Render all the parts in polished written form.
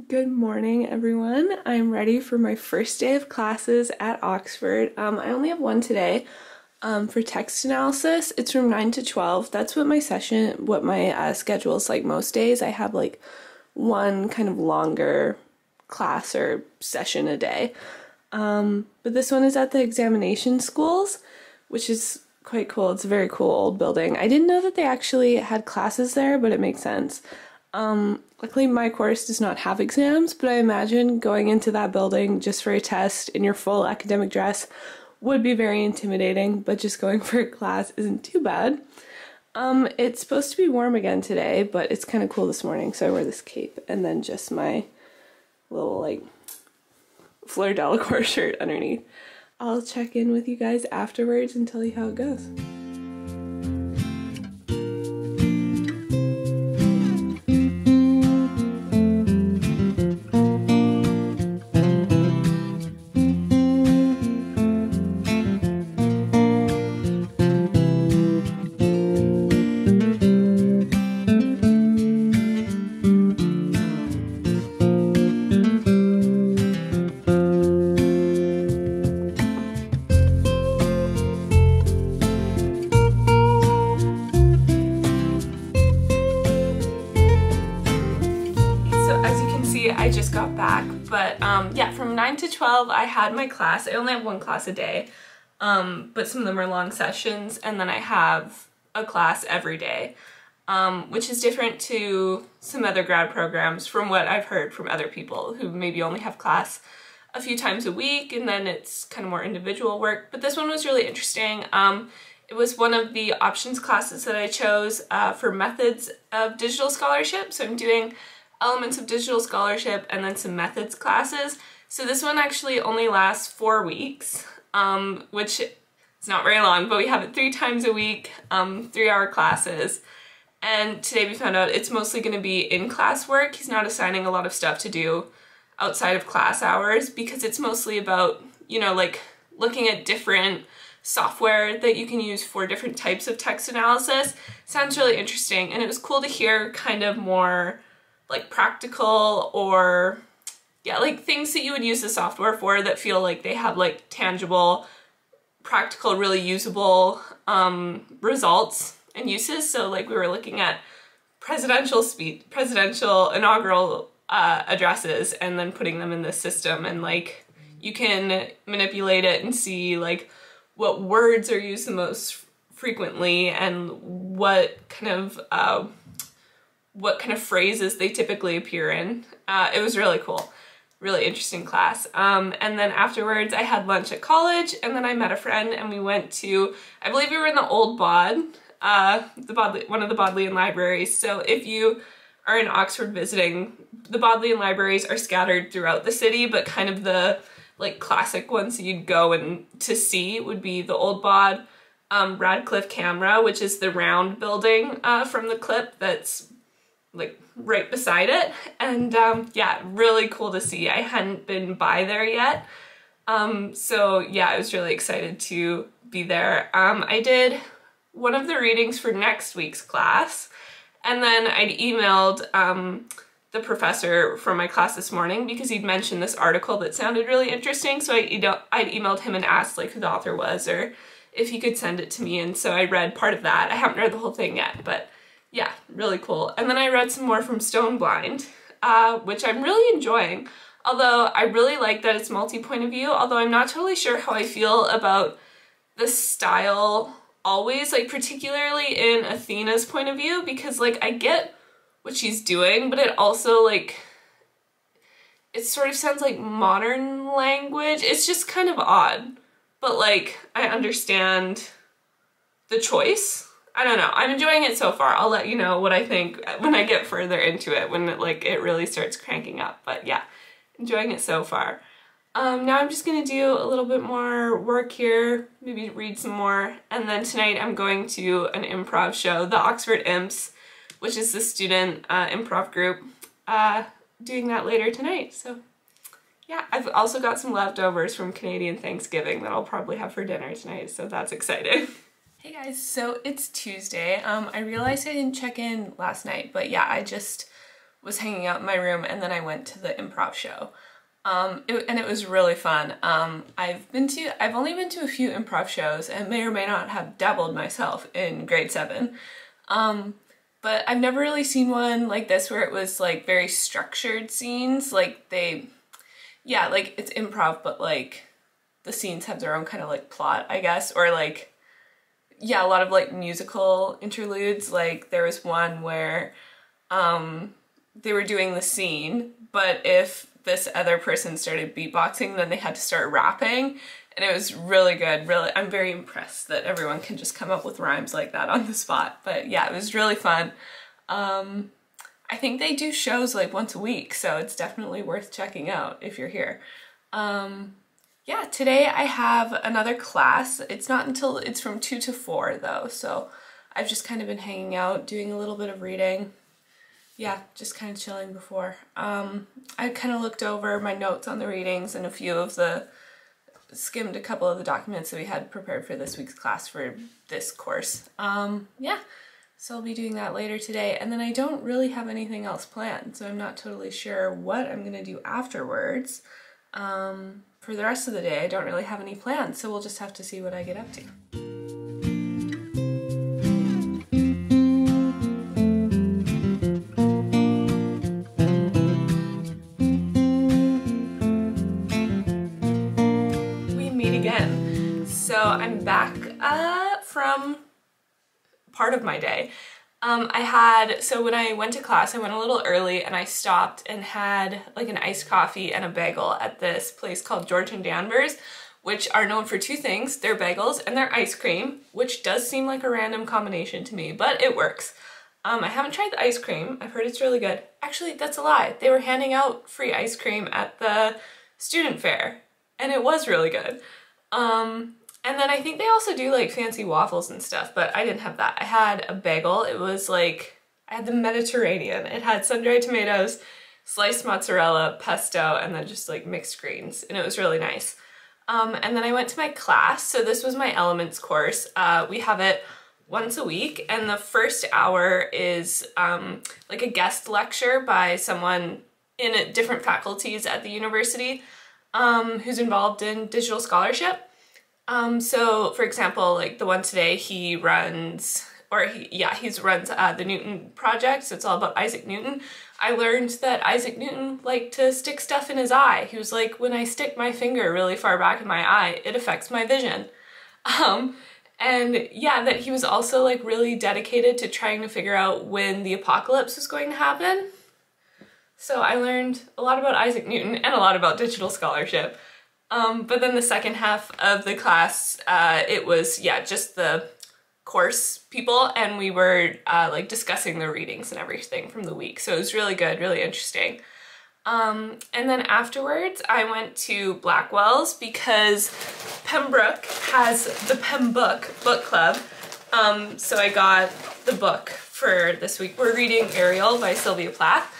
Good morning, everyone. I'm ready for my first day of classes at Oxford. I only have one today for text analysis. It's from 9 to 12. That's what my schedule is like most days. I have like one kind of longer class or session a day. But this one is at the examination schools, which is quite cool. It's a very cool old building. I didn't know that they actually had classes there, but it makes sense. Luckily my course does not have exams, but I imagine going into that building just for a test in your full academic dress would be very intimidating, but just going for a class isn't too bad. It's supposed to be warm again today, but it's kind of cool this morning, so I wear this cape and then just my little like Fleur Delacour shirt underneath. I'll check in with you guys afterwards and tell you how it goes. I just got back, but yeah, from 9 to 12 I had my class. I only have one class a day, but some of them are long sessions, and then I have a class every day, which is different to some other grad programs from what I've heard from other people who maybe only have class a few times a week and then it's kind of more individual work. But this one was really interesting. It was one of the options classes that I chose for methods of digital scholarship, so I'm doing elements of digital scholarship and then some methods classes. So this one actually only lasts 4 weeks, which is not very long, but we have it 3 times a week, 3-hour classes. And today we found out it's mostly going to be in-class work. He's not assigning a lot of stuff to do outside of class hours because it's mostly about, you know, like looking at different software that you can use for different types of text analysis. Sounds really interesting, and it was cool to hear kind of more like practical or yeah, like things that you would use the software for that feel like they have like tangible, practical, really usable results and uses. So like we were looking at presidential inaugural addresses and then putting them in this system, and like you can manipulate it and see like what words are used the most frequently and what kind of phrases they typically appear in. It was really cool, really interesting class. And then afterwards I had lunch at college, and then I met a friend and we went to, I believe we were in the old Bod, one of the Bodleian libraries. So if you are in Oxford visiting, the Bodleian libraries are scattered throughout the city, but kind of the like classic ones that you'd go and to see would be the old Bod, Radcliffe Camera, which is the round building from the clip that's like right beside it, and yeah, really cool to see. I hadn't been by there yet, so yeah, I was really excited to be there. I did one of the readings for next week's class, and then I'd emailed the professor from my class this morning because he'd mentioned this article that sounded really interesting, so I'd emailed him and asked like who the author was or if he could send it to me, and so I read part of that. I haven't read the whole thing yet, but yeah, really cool. And then I read some more from Stone Blind, which I'm really enjoying. Although I really like that it's multi-point of view, although I'm not totally sure how I feel about the style always, like particularly in Athena's point of view, because like I get what she's doing, but it also like, it sort of sounds like modern language. It's just kind of odd, but like I understand the choice. I don't know. I'm enjoying it so far. I'll let you know what I think when I get further into it, when it really starts cranking up. But yeah, enjoying it so far. Now I'm just gonna do a little bit more work here, maybe read some more, and then tonight I'm going to an improv show, the Oxford Imps, which is the student improv group, doing that later tonight. So yeah, I've also got some leftovers from Canadian Thanksgiving that I'll probably have for dinner tonight, so that's exciting. Hey guys, so it's Tuesday. I realized I didn't check in last night, but yeah, I just was hanging out in my room, and then I went to the improv show. And it was really fun. I've only been to a few improv shows and may or may not have dabbled myself in grade 7. But I've never really seen one like this where it was like very structured scenes. Like like it's improv, but like the scenes have their own kind of like plot, I guess, or like, yeah, a lot of like musical interludes. Like there was one where they were doing the scene, but if this other person started beatboxing, then they had to start rapping, and it was really good. Really, I'm very impressed that everyone can just come up with rhymes like that on the spot. But yeah, it was really fun. I think they do shows like once a week, so it's definitely worth checking out if you're here. Yeah, today I have another class. It's from 2 to 4 though, so I've just kind of been hanging out, doing a little bit of reading. Yeah, just kind of chilling before. I kind of looked over my notes on the readings and skimmed a couple of the documents that we had prepared for this week's class for this course. Yeah, so I'll be doing that later today. And then I don't really have anything else planned, so I'm not totally sure what I'm gonna do afterwards. For the rest of the day, I don't really have any plans, so we'll just have to see what I get up to. So I'm back from part of my day. So when I went to class, I went a little early and I stopped and had like an iced coffee and a bagel at this place called George and Danvers, which are known for 2 things, their bagels and their ice cream, which does seem like a random combination to me, but it works. I haven't tried the ice cream. I've heard it's really good. Actually, that's a lie. They were handing out free ice cream at the student fair, and it was really good. And then I think they also do like fancy waffles and stuff, but I didn't have that. I had a bagel. It was like, I had the Mediterranean. It had sun-dried tomatoes, sliced mozzarella, pesto, and then just like mixed greens, and it was really nice. And then I went to my class. So this was my elements course. We have it once a week, and the first hour is like a guest lecture by someone in different faculties at the university who's involved in digital scholarship. So for example, like the one today, he runs the Newton project, so it's all about Isaac Newton. I learned that Isaac Newton liked to stick stuff in his eye. He was like, when I stick my finger really far back in my eye, it affects my vision. And yeah, that he was also like really dedicated to trying to figure out when the apocalypse was going to happen. So I learned a lot about Isaac Newton and a lot about digital scholarship. But then the second half of the class, it was, yeah, just the course people, and we were like discussing the readings and everything from the week. So it was really good, really interesting. And then afterwards I went to Blackwell's because Pembroke has the Pembroke book club. So I got the book for this week. We're reading Ariel by Sylvia Plath.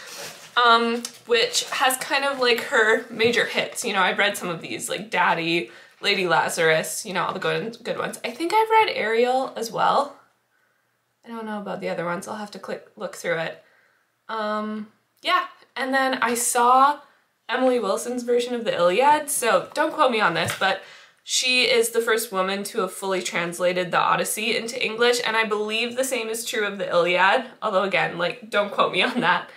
Which has kind of like her major hits. You know, I've read some of these, like Daddy, Lady Lazarus, you know, all the good ones. I think I've read Ariel as well. I don't know about the other ones. I'll have to look through it. Yeah, and then I saw Emily Wilson's version of the Iliad, so don't quote me on this, but she is the first woman to have fully translated the Odyssey into English, and I believe the same is true of the Iliad, although again, like, don't quote me on that.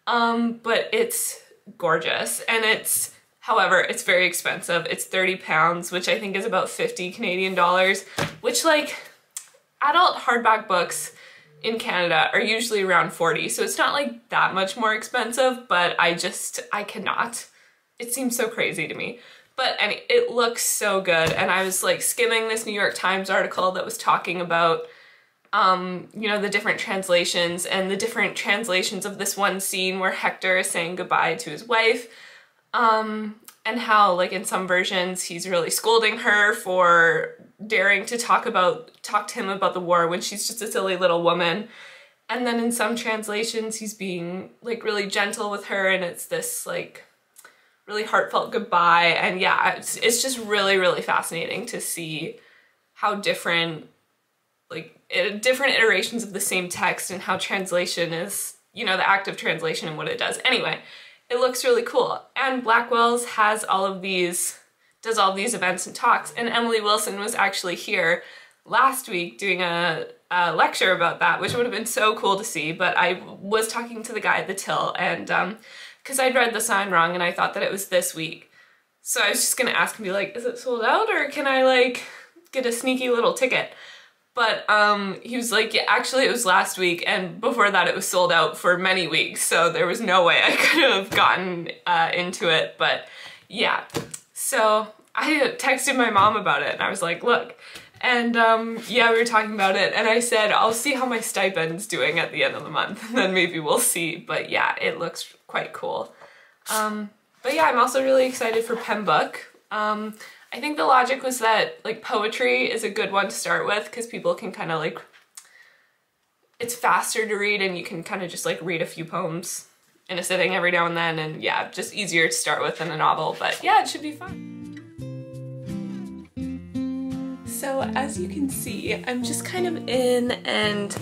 But it's gorgeous, and however, it's very expensive. It's £30, which I think is about 50 Canadian dollars, which like adult hardback books in Canada are usually around 40, so it's not like that much more expensive, but I cannot. It seems so crazy to me. But it looks so good, and I was like skimming this New York Times article that was talking about you know, the different translations and the different translations of this one scene where Hector is saying goodbye to his wife, and how like in some versions he's really scolding her for daring to talk to him about the war when she's just a silly little woman, and then in some translations he's being like really gentle with her, and it's this like really heartfelt goodbye. And yeah, it's just really, really fascinating to see how different, like different iterations of the same text and how translation is you know, the act of translation and what it does. Anyway, it looks really cool. And Blackwell's has all of these, does all these events and talks, and Emily Wilson was actually here last week doing a lecture about that, which would have been so cool to see, but I was talking to the guy at the till, and because I'd read the sign wrong and I thought that it was this week. So I was just gonna ask and be like, is it sold out, or can I like get a sneaky little ticket? But he was like, yeah, actually it was last week, and before that it was sold out for many weeks, so there was no way I could have gotten into it. But yeah, so I texted my mom about it and I was like, look, and yeah, we were talking about it, and I said, I'll see how my stipend's doing at the end of the month, and then maybe we'll see. But yeah, it looks quite cool. But yeah, I'm also really excited for Pen Book. I think the logic was that like poetry is a good one to start with because people can kind of like, it's faster to read and you can kind of just like read a few poems in a sitting every now and then, and yeah, just easier to start with than a novel. But yeah, it should be fun. So as you can see, I'm just kind of in and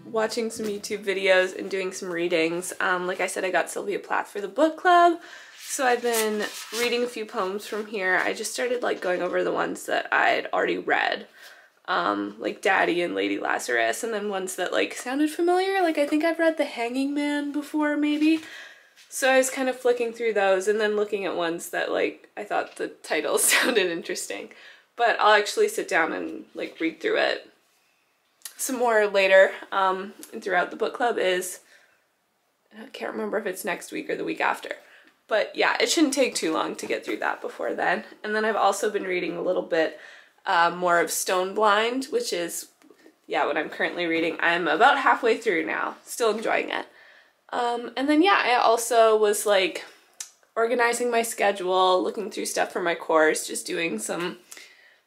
watching some YouTube videos and doing some readings. Like I said, I got Sylvia Plath for the book club, so I've been reading a few poems from here. I just started like going over the ones that I'd already read, like Daddy and Lady Lazarus, and then ones that like sounded familiar. Like I think I've read The Hanging Man before maybe. So I was kind of flicking through those and then looking at ones that like I thought the titles sounded interesting. But I'll actually sit down and like read through it some more later. And throughout the book club is, I can't remember if it's next week or the week after. But yeah, it shouldn't take too long to get through that before then. And then I've also been reading a little bit more of Stone Blind, which is, yeah, what I'm currently reading. I'm about halfway through now, still enjoying it. And then yeah, I also was like organizing my schedule, looking through stuff for my course, just doing some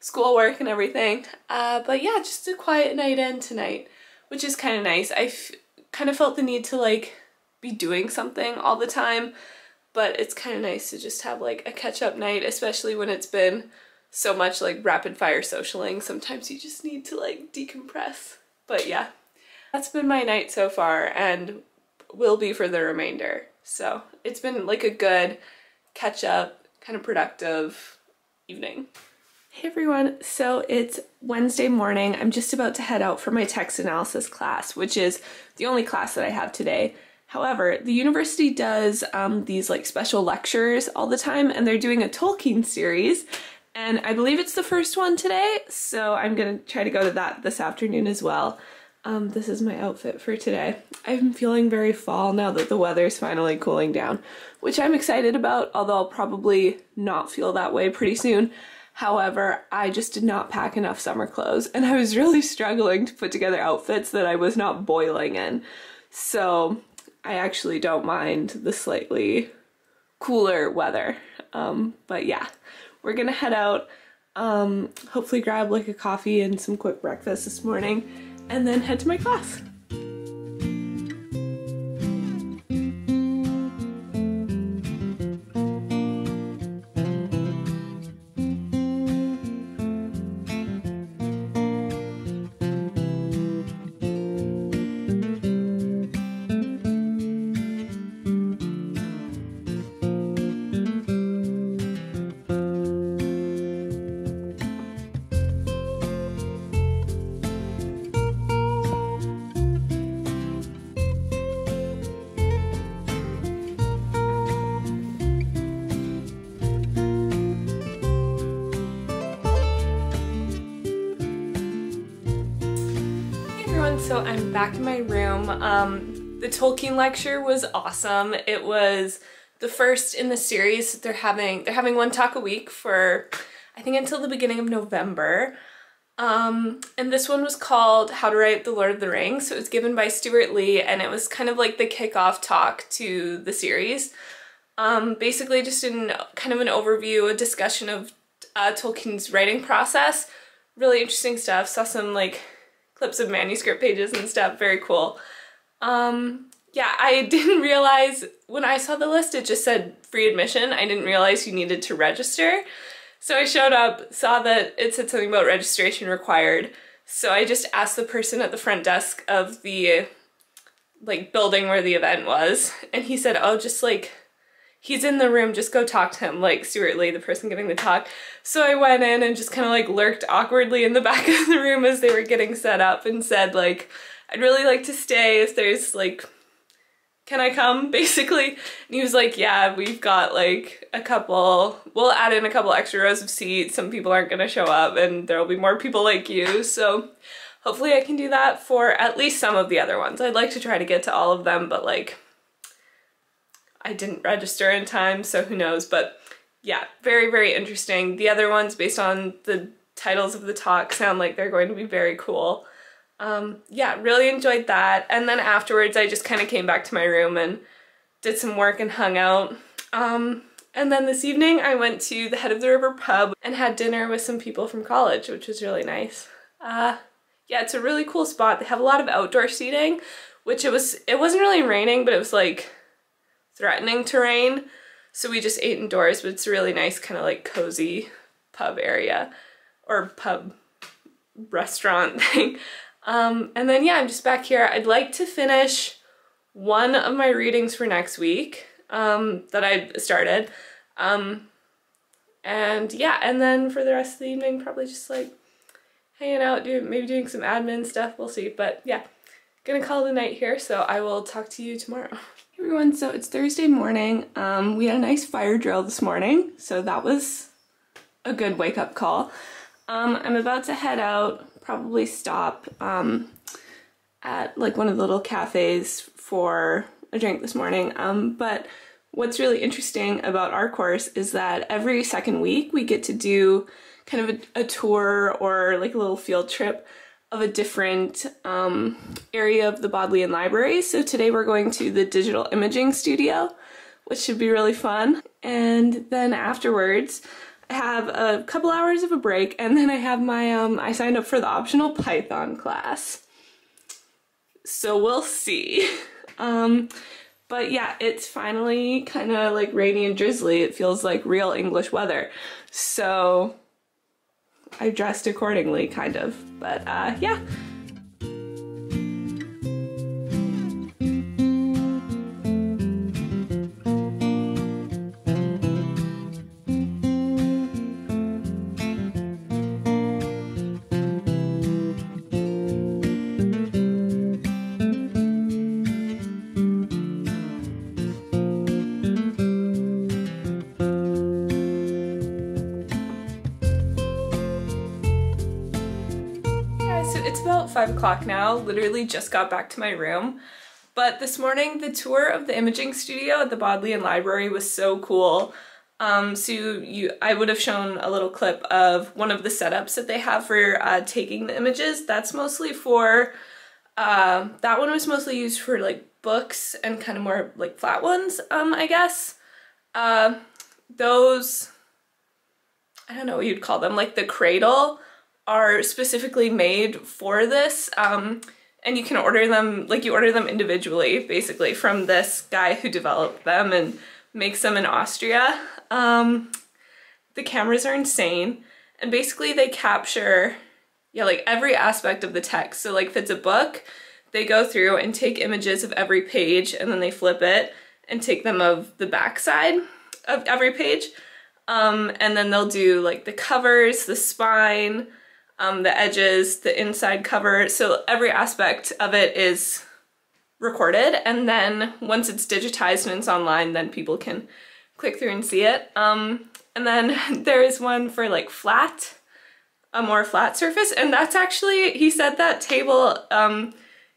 schoolwork and everything. But yeah, just a quiet night end tonight, which is kind of nice. I kind of felt the need to like be doing something all the time, but it's kind of nice to just have like a catch-up night, especially when it's been so much like rapid fire socialing. Sometimes you just need to like decompress. But yeah, that's been my night so far and will be for the remainder. So it's been like a good catch-up, kind of productive evening. Hey everyone, so it's Wednesday morning. I'm just about to head out for my text analysis class, which is the only class that I have today. However, the university does these like special lectures all the time, and they're doing a Tolkien series, and I believe it's the first one today, so I'm gonna try to go to that this afternoon as well. This is my outfit for today. I'm feeling very fall now that the weather's finally cooling down, which I'm excited about, although I'll probably not feel that way pretty soon. However, I just did not pack enough summer clothes, and I was really struggling to put together outfits that I was not boiling in. So I actually don't mind the slightly cooler weather. But yeah, we're gonna head out, hopefully grab like a coffee and some quick breakfast this morning, and then head to my class. So I'm back in my room. The Tolkien lecture was awesome. It was the first in the series. They're having one talk a week for, I think, until the beginning of November. And this one was called How to Write the Lord of the Rings. So it was given by Stuart Lee, and it was kind of like the kickoff talk to the series. Basically just in kind of an overview, a discussion of Tolkien's writing process. Really interesting stuff. Saw some like clips of manuscript pages and stuff, very cool. Yeah, I didn't realize, when I saw the list it just said free admission. I didn't realize you needed to register. So I showed up, saw that it said something about registration required. So I just asked the person at the front desk of the like building where the event was, and he said, oh, just like, he's in the room, just go talk to him, like Stuart Lee, the person giving the talk. So I went in and just kind of like lurked awkwardly in the back of the room as they were getting set up and said like, I'd really like to stay if there's like, can I come, basically? And he was like, yeah, we've got like we'll add in a couple extra rows of seats. Some people aren't gonna show up and there'll be more people like you. So hopefully I can do that for at least some of the other ones. I'd like to try to get to all of them, but like, I didn't register in time, so who knows. But yeah, very, very interesting. The other ones, based on the titles of the talk, sound like they're going to be very cool. Yeah, really enjoyed that. And then afterwards I just kind of came back to my room and did some work and hung out. And then this evening I went to the Head of the River pub and had dinner with some people from college, which was really nice. Yeah, it's a really cool spot. They have a lot of outdoor seating, which it wasn't really raining, but it was like threatening to rain. So we just ate indoors, but it's a really nice kind of like cozy pub area or pub restaurant thing. And then yeah, I'm just back here. I'd like to finish one of my readings for next week that I started. And yeah, and then for the rest of the evening, probably just like hanging out, maybe doing some admin stuff, we'll see. But yeah, gonna call it a night here, so I will talk to you tomorrow. Hey everyone, so it's Thursday morning. We had a nice fire drill this morning, so that was a good wake-up call. I'm about to head out, probably stop at like one of the little cafes for a drink this morning. But what's really interesting about our course is that every second week we get to do kind of a tour or like a little field trip of a different area of the Bodleian Library. So today we're going to the digital imaging studio, which should be really fun. And then afterwards, I have a couple hours of a break, and then I have my, I signed up for the optional Python class. So we'll see. But yeah, it's finally kind of like rainy and drizzly. It feels like real English weather. So I dressed accordingly, kind of. But yeah. It's about 5 o'clock now, literally just got back to my room. But this morning, the tour of the imaging studio at the Bodleian Library was so cool. I would have shown a little clip of one of the setups that they have for taking the images. That's mostly for, that one was mostly used for like books and kind of more like flat ones, I guess. Those, I don't know what you'd call them, like the cradle, are specifically made for this, and you can order them, like you order them individually, basically, from this guy who developed them and makes them in Austria. The cameras are insane, and basically they capture, yeah, like every aspect of the text. So like if it's a book, they go through and take images of every page, and then they flip it and take them of the back side of every page. And then they'll do like the covers, the spine, the edges, the inside cover, so every aspect of it is recorded, and then once it's digitized and it's online, then people can click through and see it. And then there is one for like flat, a more flat surface, and that's actually, he said that table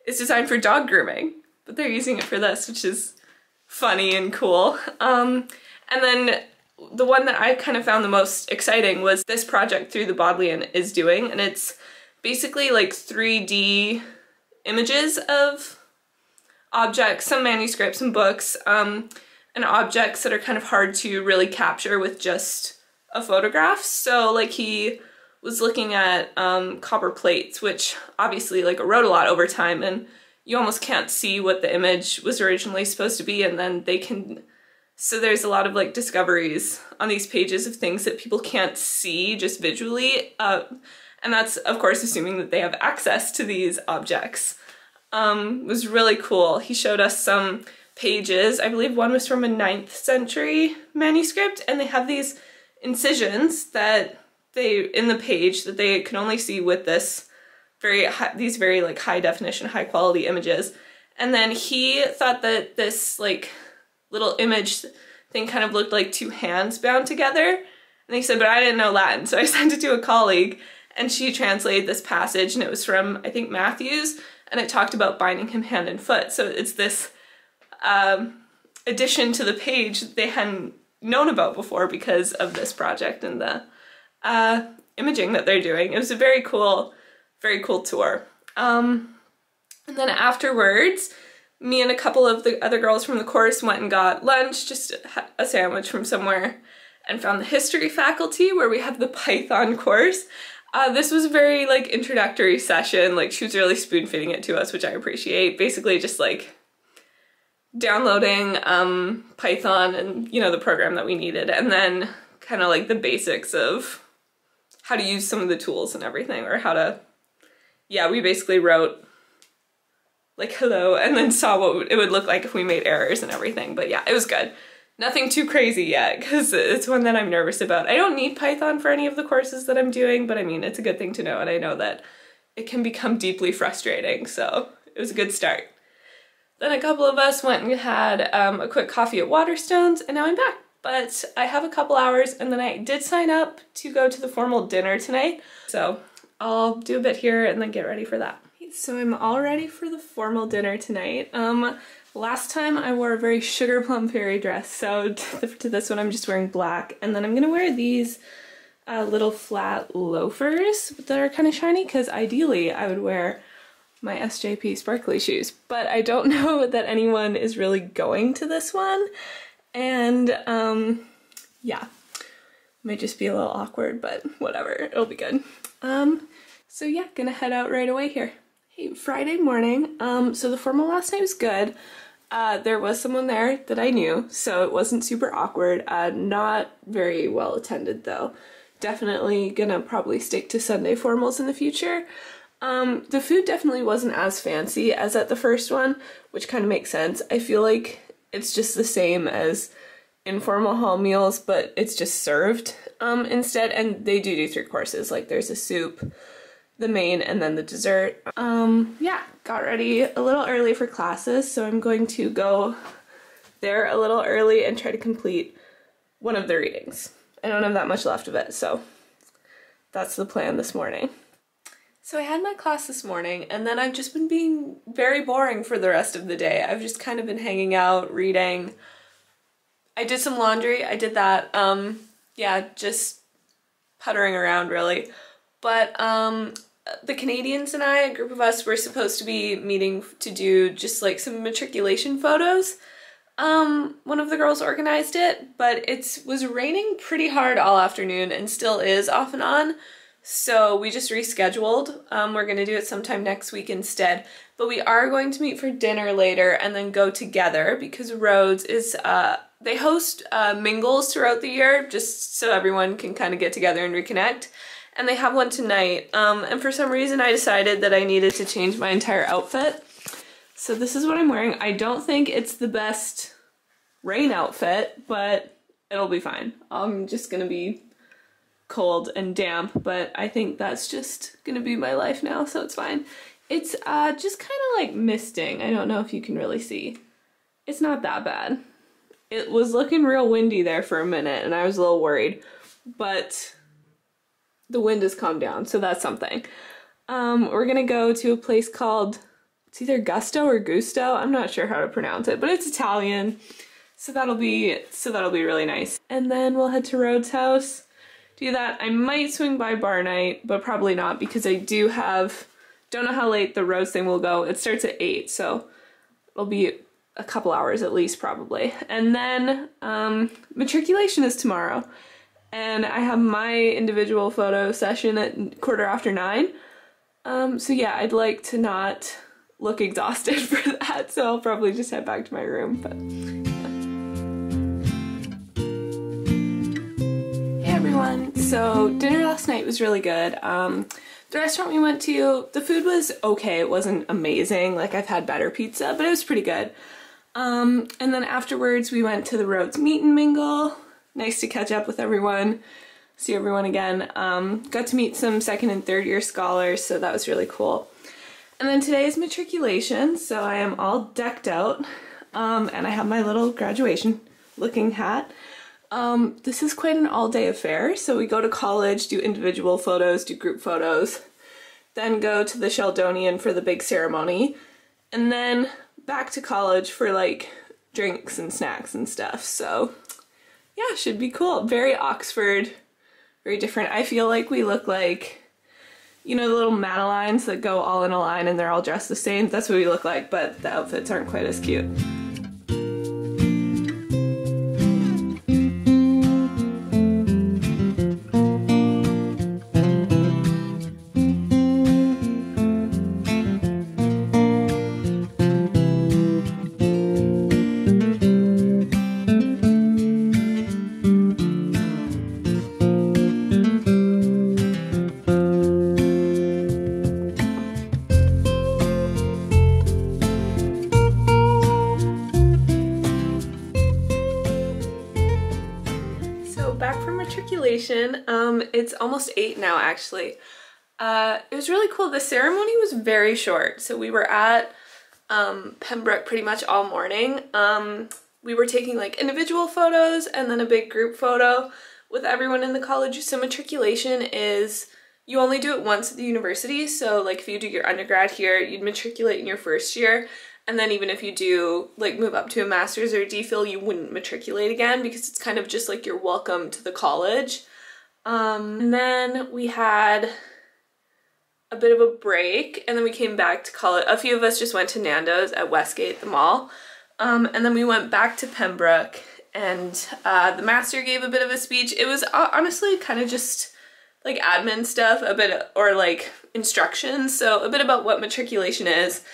is designed for dog grooming, but they're using it for this, which is funny and cool. And then the one that I kind of found the most exciting was this project Through the Bodleian is doing, and it's basically like 3D images of objects, some manuscripts and books, and objects that are kind of hard to really capture with just a photograph. So like he was looking at copper plates, which obviously like erode a lot over time, and you almost can't see what the image was originally supposed to be, and then they can, so there's a lot of like discoveries on these pages of things that people can't see just visually, and that's of course assuming that they have access to these objects. was really cool. He showed us some pages. I believe one was from a 9th century manuscript, and they have these incisions that in the page that they can only see with these very like high definition, high quality images. And then he thought that this like little image thing kind of looked like two hands bound together. And he said, but I didn't know Latin, so I sent it to a colleague, and she translated this passage, and it was from, I think, Matthew's, and it talked about binding him hand and foot. So it's this addition to the page that they hadn't known about before because of this project and the imaging that they're doing. It was a very cool tour. And then afterwards, me and a couple of the other girls from the course went and got lunch, just a sandwich from somewhere, and found the history faculty where we have the Python course. This was a very like introductory session. Like she was really spoon feeding it to us, which I appreciate. Basically just like downloading Python and, you know, the program that we needed, and then kind of like the basics of how to use some of the tools and everything, or how to, yeah, we basically wrote like hello and then saw what it would look like if we made errors and everything. But yeah, it was good. Nothing too crazy yet, because it's one that I'm nervous about. I don't need Python for any of the courses that I'm doing, but I mean, it's a good thing to know, and I know that it can become deeply frustrating, so it was a good start. Then a couple of us went and had a quick coffee at Waterstones, and now I'm back. But I have a couple hours, and then I did sign up to go to the formal dinner tonight, so I'll do a bit here and then get ready for that. So I'm all ready for the formal dinner tonight. Last time I wore a very sugar plum fairy dress, so to this one I'm just wearing black, and then I'm gonna wear these little flat loafers that are kind of shiny, because ideally I would wear my SJP sparkly shoes, but I don't know that anyone is really going to this one, and yeah, might just be a little awkward, but whatever, it'll be good. So yeah, gonna head out right away here. Hey, Friday morning, so the formal last night was good. There was someone there that I knew, so it wasn't super awkward. Not very well attended though. Definitely gonna probably stick to Sunday formals in the future. The food definitely wasn't as fancy as at the first one, which kind of makes sense. I feel like it's just the same as informal hall meals, but it's just served instead, and they do 3 courses. Like there's a soup, the main, and then the dessert. Yeah, got ready a little early for classes, so I'm going to go there a little early and try to complete one of the readings. I don't have that much left of it, so that's the plan this morning. So I had my class this morning, and then I've just been being very boring for the rest of the day. I've just kind of been hanging out, reading. I did some laundry, I did that. Yeah, just puttering around really. But the Canadians and I, a group of us, were supposed to be meeting to do just like some matriculation photos. One of the girls organized it, but it was raining pretty hard all afternoon and still is off and on. So we just rescheduled. We're gonna do it sometime next week instead. But we are going to meet for dinner later and then go together, because Rhodes is, they host mingles throughout the year just so everyone can kind of get together and reconnect. And they have one tonight, and for some reason I decided that I needed to change my entire outfit. So this is what I'm wearing. I don't think it's the best rain outfit, but it'll be fine. I'm just gonna be cold and damp, but I think that's just gonna be my life now, so it's fine. It's just kind of like misting. I don't know if you can really see. It's not that bad. It was looking real windy there for a minute, and I was a little worried, but the wind has calmed down, so that's something. We're gonna go to a place called, it's either Gusto or Gusto, I'm not sure how to pronounce it, but it's Italian, so that'll be really nice. And then we'll head to Rhodes' house, do that. I might swing by bar night, but probably not, because I don't know how late the Rhodes thing will go. It starts at 8, so it'll be a couple hours at least probably. And then matriculation is tomorrow. And I have my individual photo session at 9:15. So yeah, I'd like to not look exhausted for that, so I'll probably just head back to my room, but yeah. Hey everyone, so dinner last night was really good. The restaurant we went to, the food was okay. It wasn't amazing. Like, I've had better pizza, but it was pretty good. And then afterwards we went to the Rhodes Meet and Mingle. Nice to catch up with everyone, see everyone again. Got to meet some second and third year scholars, so that was really cool. And then today is matriculation, so I am all decked out, and I have my little graduation looking hat. This is quite an all-day affair, so we go to college, do individual photos, do group photos, then go to the Sheldonian for the big ceremony, and then back to college for like drinks and snacks and stuff. So yeah, should be cool. Very Oxford, very different. I feel like we look like, you know, the little Madeleines that go all in a line and they're all dressed the same. That's what we look like, but the outfits aren't quite as cute. It's almost 8 now, actually. It was really cool. The ceremony was very short, so we were at Pembroke pretty much all morning. We were taking like individual photos and then a big group photo with everyone in the college. So matriculation is, you only do it once at the university, so like if you do your undergrad here, you'd matriculate in your first year, and then even if you do like move up to a master's or a DPhil, you wouldn't matriculate again because it's kind of just like your welcome to the college. And then we had a bit of a break, and then we came back to college. A few of us just went to Nando's at Westgate, the mall, and then we went back to Pembroke, and the master gave a bit of a speech. It was honestly kind of just like admin stuff, a bit, or like instructions, so a bit about what matriculation is,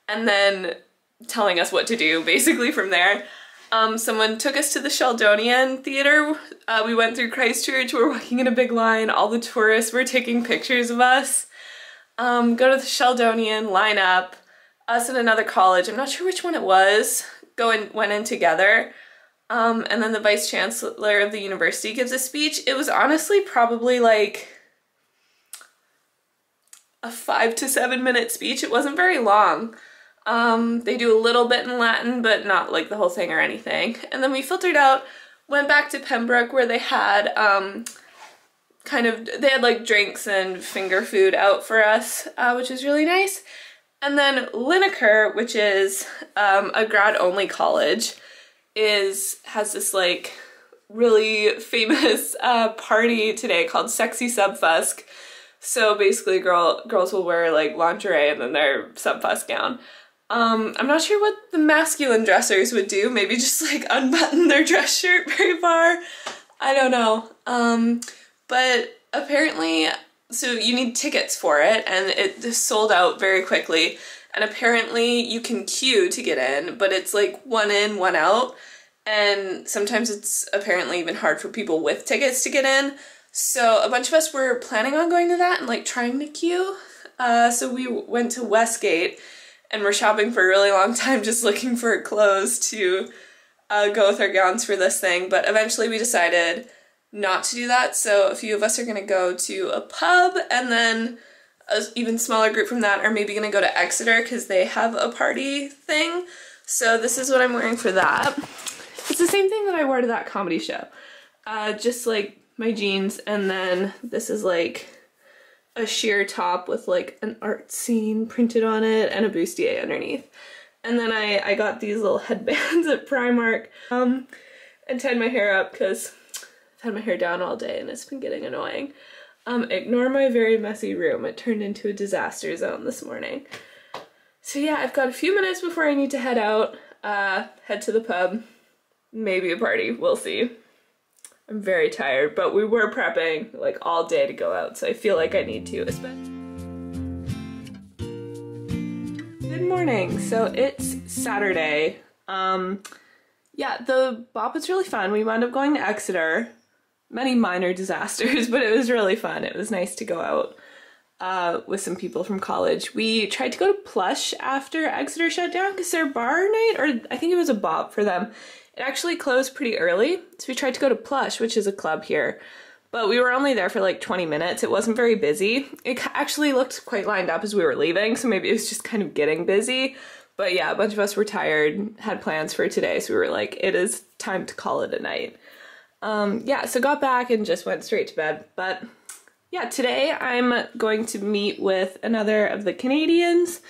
and then telling us what to do basically from there. Someone took us to the Sheldonian Theatre. We went through Christchurch, we're walking in a big line, all the tourists were taking pictures of us. Go to the Sheldonian, line up, us and another college, I'm not sure which one it was, went in together. And then the Vice Chancellor of the university gives a speech. It was honestly probably like a 5 to 7 minute speech. It wasn't very long. They do a little bit in Latin, but not like the whole thing or anything. And then we filtered out, went back to Pembroke where they had they had like drinks and finger food out for us, which was really nice. And then Linacre, which is a grad-only college, has this like really famous party today called Sexy Subfusk. So basically girls will wear like lingerie and then their subfusk gown. I'm not sure what the masculine dressers would do, maybe just like unbutton their dress shirt very far, I don't know. But apparently, so you need tickets for it, and it sold out very quickly, and apparently you can queue to get in, but it's like one in, one out, and sometimes it's apparently even hard for people with tickets to get in. So a bunch of us were planning on going to that and like trying to queue, so we went to Westgate, and we're shopping for a really long time just looking for clothes to go with our gowns for this thing, but eventually we decided not to do that, so a few of us are going to go to a pub, and then an even smaller group from that are maybe going to go to Exeter because they have a party thing. So this is what I'm wearing for that. It's the same thing that I wore to that comedy show, just like my jeans, and then this is like a sheer top with like an art scene printed on it and a bustier underneath. And then I got these little headbands at Primark and tied my hair up because I've had my hair down all day and it's been getting annoying. Ignore my very messy room. It turned into a disaster zone this morning. So yeah, I've got a few minutes before I need to head out, head to the pub, maybe a party, we'll see. I'm very tired, but we were prepping like all day to go out, so I feel like I need to. Good morning. So it's Saturday. Yeah, the bop was really fun. We wound up going to Exeter. Many minor disasters, but it was really fun. It was nice to go out. with some people from college. We tried to go to Plush after Exeter shut down because their bar night, or I think it was a bop for them, it actually closed pretty early. So we tried to go to Plush, which is a club here, but we were only there for like 20 minutes. It wasn't very busy. It actually looked quite lined up as we were leaving, so maybe it was just kind of getting busy. But yeah, a bunch of us were tired, had plans for today, so we were like, it is time to call it a night. Yeah, so got back and just went straight to bed. But yeah, today I'm going to meet with another of the Canadians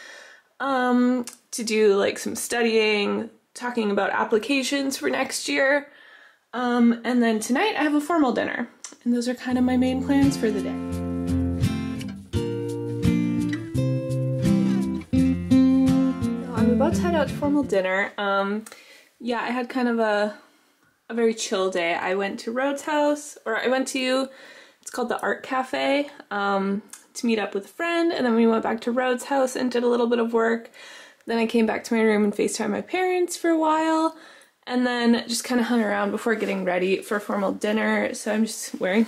to do like some studying, talking about applications for next year. And then tonight I have a formal dinner. And those are kind of my main plans for the day. I'm about to head out to formal dinner. Yeah, I had kind of a very chill day. I went to Rhodes House, or I went to, it's called the Art Cafe, to meet up with a friend, and then we went back to Rhodes House and did a little bit of work. Then I came back to my room and FaceTimed my parents for a while, and then just kind of hung around before getting ready for formal dinner. So I'm just wearing,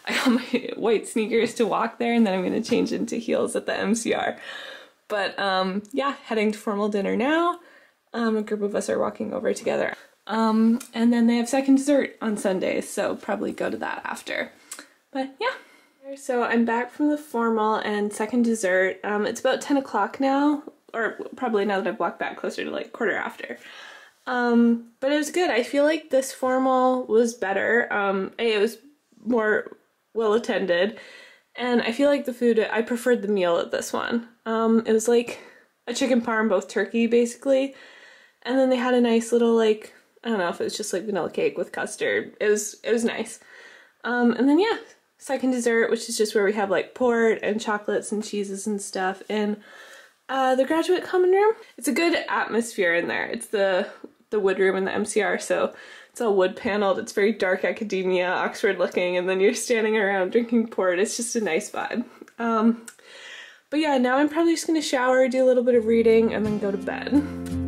I got my white sneakers to walk there, and then I'm going to change into heels at the MCR. But yeah, heading to formal dinner now. A group of us are walking over together. And then they have second dessert on Sundays, so probably go to that after. But yeah. So I'm back from the formal and second dessert. It's about 10 o'clock now, or probably now that I've walked back closer to like quarter after. But it was good. I feel like this formal was better. It was more well attended, and I feel like the food, I preferred the meal at this one. It was like a chicken parm, both turkey basically, and then they had a nice little like, I don't know if it was just like vanilla cake with custard. It was nice. And then yeah, second dessert, which is just where we have like port and chocolates and cheeses and stuff in the graduate common room. It's a good atmosphere in there. It's the wood room in the MCR, so it's all wood paneled. It's very dark academia, Oxford looking, and then you're standing around drinking port. It's just a nice vibe. But yeah, now I'm probably just gonna shower, do a little bit of reading, and then go to bed.